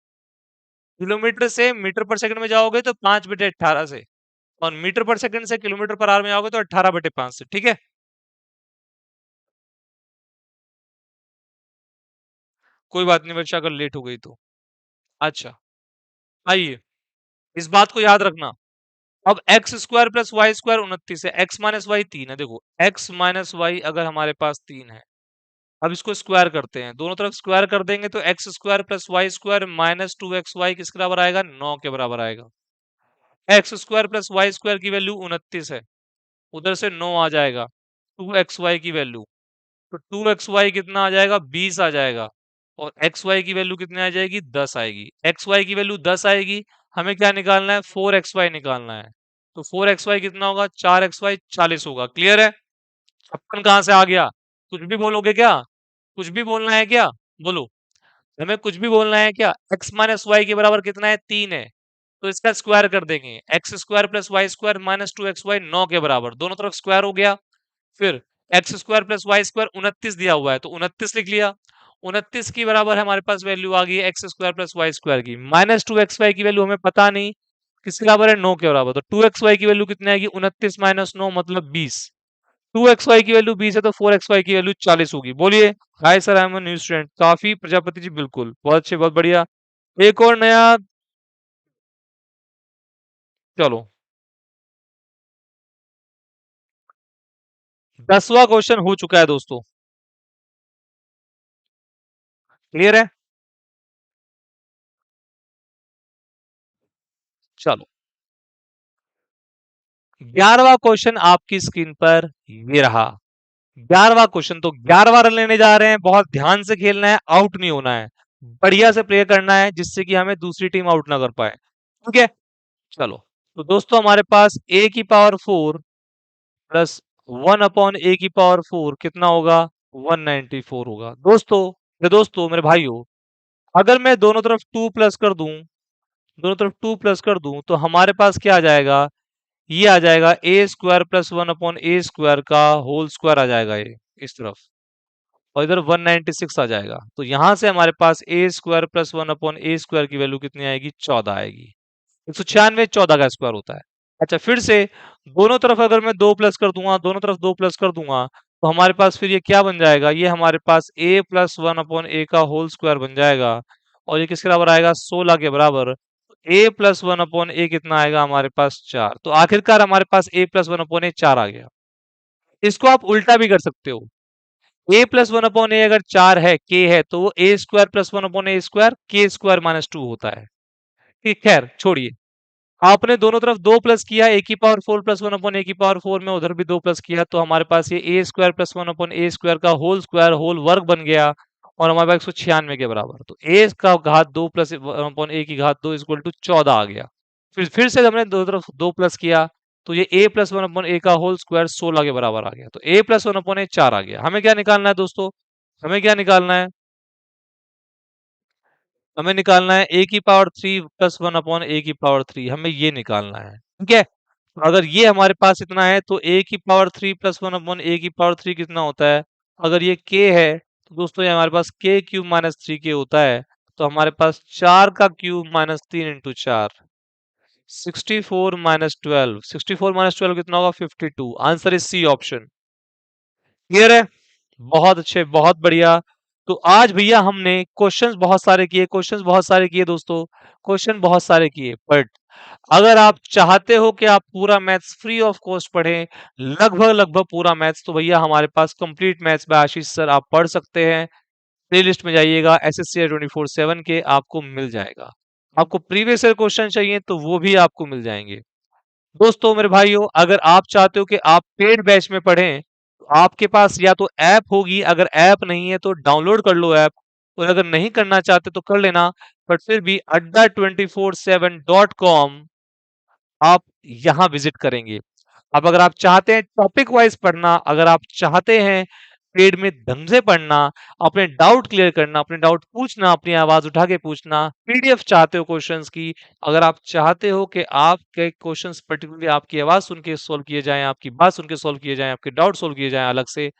किलोमीटर से मीटर पर सेकंड में जाओगे तो 5/18 से, और मीटर पर सेकंड से किलोमीटर पर आवर में जाओगे तो 18/5 से। ठीक है, कोई बात नहीं बच्चा, अगर लेट हो गई तो। अच्छा, आइए, इस बात को याद रखना। अब X square plus Y square 29 है, एक्स माइनस वाई 3 है। देखो एक्स माइनस वाई अगर हमारे पास 3 है, अब इसको स्क्वायर करते हैं, दोनों तरफ स्क्वायर कर देंगे तो X square plus Y square minus 2xy किसके बराबर आएगा, 9 के बराबर आएगा। X square plus Y square की वैल्यू 29 है, उधर से 9 आ जाएगा, 2xy की वैल्यू, तो 2xy कितना आ जाएगा, 20 आ जाएगा। और xy की वैल्यू कितनी आ जाएगी, 10 आएगी। xy की वैल्यू 10 आएगी, हमें क्या निकालना है, 4xy निकालना है। तो 4xy कितना होगा, 4xy 40 होगा। क्लियर है। छप्पन कहां से आ गया, कुछ भी बोलोगे क्या, कुछ भी बोलना है क्या, बोलो, हमें कुछ भी बोलना है क्या। x माइनस वाई के बराबर कितना है, 3 है, तो इसका स्क्वायर कर देंगे, X square plus Y square minus 2xy 9 के बराबर, दोनों तरफ स्क्वायर हो गया। फिर X square plus Y square 29 दिया हुआ है तो 29 लिख लिया। 29 की बराबर हमारे पास वैल्यू आ गई X square plus Y square की, माइनस 2xy की वैल्यू हमें पता नहीं, किसके बराबर है, 9 के बराबर। तो 2xy की वैल्यू कितनी आएगी, 29 माइनस 9 मतलब 20। 2xy की वैल्यू 20 है तो 4xy की वैल्यू 40 होगी। बोलिए, hi sir, I am new student. काफी प्रजापति जी, बिल्कुल, बहुत अच्छे, बहुत बढ़िया। एक और नया, चलो, 10वां क्वेश्चन हो चुका है दोस्तों। क्लियर है। चलो, 11वां क्वेश्चन आपकी स्क्रीन पर ये रहा। 11वां क्वेश्चन, तो 11वां रन लेने जा रहे हैं, बहुत ध्यान से खेलना है, आउट नहीं होना है, बढ़िया से प्ले करना है जिससे कि हमें दूसरी टीम आउट ना कर पाए। ठीक है, चलो। तो दोस्तों हमारे पास a की पावर 4 प्लस 1/a की पावर 4 कितना होगा, 194 होगा। दोस्तों मेरे भाइयों, अगर मैं दोनों तरफ 2 प्लस कर दूं, दोनों तरफ 2 प्लस कर दूं तो हमारे पास क्या आ जाएगा, ये आ जाएगा ए स्क्वायर प्लस 1/a स्क्वायर का होल स्क्वायर आ जाएगा ये इस तरफ, और इधर 196 आ जाएगा। तो यहां से हमारे पास ए स्क्वायर प्लस 1/a स्क्वायर की वैल्यू कितनी आएगी, 14 आएगी। 196 14 का स्क्वायर होता है। अच्छा, फिर से दोनों तरफ अगर मैं 2 प्लस कर दूंगा, दोनों तरफ 2 प्लस कर दूंगा तो हमारे पास फिर ये क्या बन जाएगा, ये हमारे पास a प्लस 1/a का होल स्क्वायर बन जाएगा। और ये किसके बराबर आएगा, 16 के बराबर। a प्लस 1/a कितना आएगा हमारे पास, 4। तो आखिरकार हमारे पास a प्लस 1/a 4 आ गया। इसको आप उल्टा भी कर सकते हो, a प्लस 1/a अगर 4 है, k है, तो वो a square plus 1/a square k square minus 2 होता है। ठीक, खैर छोड़िए। आपने दोनों तरफ 2 प्लस किया, a की पावर 4 प्लस 1/a की पावर 4 में, उधर भी 2 प्लस किया, तो हमारे पास ये a square plus 1/a square का होल स्क्वायर होल वर्ग बन गया, और हमारे पास 196 के बराबर। तो a का घात 2 प्लस 1/a की घात 2 इक्वल टू 14 आ गया। फिर से हमने दोनों तरफ 2 प्लस किया, तो ये a प्लस 1/a का होल स्क्वायर 16 के बराबर आ गया। तो a प्लस 1/a 4 आ गया। हमें क्या निकालना है दोस्तों, हमें क्या निकालना है, हमें निकालना है a की पावर 3 प्लस 1/a की पावर 3, हमें ये निकालना है। ठीक है, तो अगर ये हमारे पास इतना है तो a की पावर 3 प्लस 1/a की पावर 3 कितना होता है, अगर ये k है तो दोस्तों ये हमारे पास k क्यूब माइनस 3k होता है। तो हमारे पास 4 का क्यूब माइनस 3 इंटू 4, 64 माइनस 12 कितना होगा, 52। Answer is C option. Clear है, बहुत अच्छे, बहुत बढ़िया। तो आज भैया हमने क्वेश्चंस बहुत सारे किए दोस्तों, क्वेश्चन बहुत सारे किए, बट अगर आप चाहते हो कि आप पूरा मैथ्स फ्री ऑफ कॉस्ट पढ़ें, लगभग लगभग पूरा मैथ्स, तो भैया हमारे पास complete maths by Ashish sir आप पढ़ सकते हैं। प्लेलिस्ट में जाइएगा, SSC 24/7 के आपको मिल जाएगा। आपको प्रीवियस ईयर क्वेश्चन चाहिए तो वो भी आपको मिल जाएंगे। दोस्तों मेरे भाइयों, अगर आप चाहते हो कि आप पेड बैच में पढ़ें आपके पास या तो ऐप होगी, अगर ऐप नहीं है तो डाउनलोड कर लो ऐप, और अगर नहीं करना चाहते तो कर लेना। बट फिर भी adda247.com आप यहाँ विजिट करेंगे। अब अगर आप चाहते हैं टॉपिक वाइज पढ़ना, अगर आप चाहते हैं पेड में ढंग से पढ़ना, अपने डाउट क्लियर करना, अपने डाउट पूछना, अपनी आवाज उठा के पूछना, पीडीएफ चाहते हो क्वेश्चंस की, अगर आप चाहते हो कि आपके क्वेश्चंस पर्टिकुलरली आपकी आवाज सुन के सॉल्व किए जाएं, आपकी बात सुन के सॉल्व किए जाएं, आपके डाउट सॉल्व किए जाएं अलग से,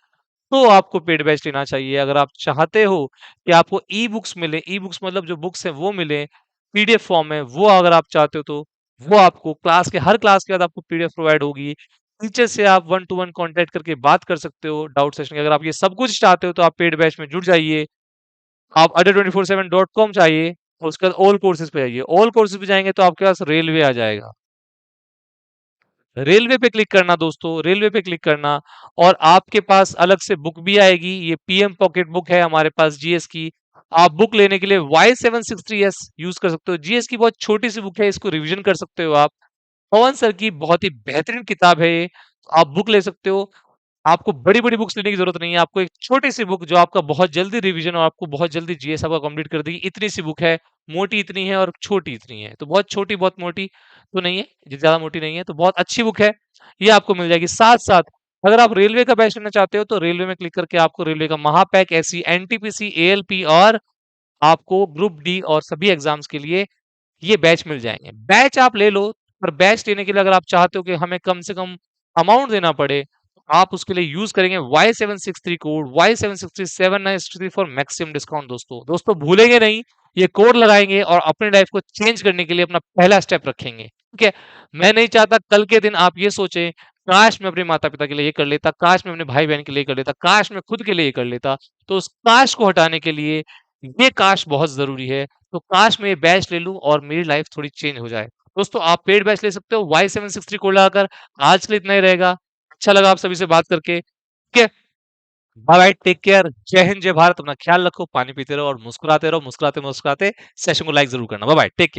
तो आपको पेड बैच लेना चाहिए। अगर आप चाहते हो कि आपको ई बुक्स मिले, ई बुक्स मतलब जो बुक्स हैं वो मिले पीडीएफ फॉर्म में, वो अगर आप चाहते हो तो वो आपको क्लास के हर क्लास के बाद आपको पीडीएफ प्रोवाइड होगी। टीचर से आप वन टू वन कॉन्टेक्ट करके बात कर सकते हो डाउट सेशन के। अगर आप ये सब कुछ चाहते हो तो आप पेड बैच में जुड़ जाइए। आप adda247.com चाहिए और उसके बाद ऑल कोर्सेज पे जाइए। ऑल कोर्सेज पे जाएंगे तो आपके पास रेलवे आ जाएगा। रेलवे पे क्लिक करना दोस्तों, रेलवे पे क्लिक करना, और आपके पास अलग से बुक भी आएगी। ये पीएम पॉकेट बुक है हमारे पास जीएस की। आप बुक लेने के लिए Y763S यूज कर सकते हो। जीएस की बहुत छोटी सी बुक है, इसको रिवीजन कर सकते हो आप। पवन सर की बहुत ही बेहतरीन किताब है ये, आप बुक ले सकते हो। आपको बड़ी-बड़ी बुक्स लेने की ज़रूरत नहीं है, आपको एक छोटी-सी बुक जो आपका बहुत जल्दी रिवीजन और आपको बहुत जल्दी जीएस आपका कंप्लीट कर देगी, इतनी सी बुक है। मोटी इतनी है और छोटी इतनी है, तो बहुत छोटी, बहुत मोटी तो नहीं है, ज़्यादा मोटी नहीं है, तो बहुत अच्छी बुक है, ये आपको मिल जाएगी। साथ-साथ अगर आप रेलवे का बैच लेना चाहते हो, तो रेलवे में क्लिक करके आपको रेलवे का महापैक, एससी, एनटीपीसी, एएलपी और आपको ग्रुप डी और सभी एग्ज़ाम्स के लिए ये बैच मिल जाएँगे। बैच आप ले लो, पर बैच लेने के लिए अगर आप चाहते हो कि हमें कम से कम अमाउंट देना पड़े, तो आप उसके लिए यूज़ करेंगे Y763 code, Y7637963 for maximum discount दोस्तों। दोस्तों भूलेंगे नहीं, ये कोड लगाएँगे और अपनी लाइफ को चेंज करने के लिए अपना पहला स्टेप रखेंगे, ठीक है? मैं नहीं चाहता कल के दिन आप ये सोचें, काश मैं अपने माता-पिता के लिए ये कर लेता, काश मैं अपने भाई-बहन के लिए कर लेता, काश मैं खुद के लिए ये कर लेता। तो उस काश को हटाने के लिए ये काश बहुत ज़रूरी है। तो काश मैं ये बैच ले लूँ और मेरी लाइफ थोड़ी चेंज हो जाए। दोस्तों आप पेड बैच ले सकते हो Y763 कोड लगाकर। आज के लिए इतना ही रहेगा। अच्छा लगा आप सभी से बात करके। ठीक है? Bye bye, take care. जय हिंद, जय भारत। अपना ख्याल रखो, पानी पीते रहो और मुस्कुराते रहो। मुस्कुराते-मुस्कुराते सेशन को लाइक ज़रूर करना। Bye bye, take care.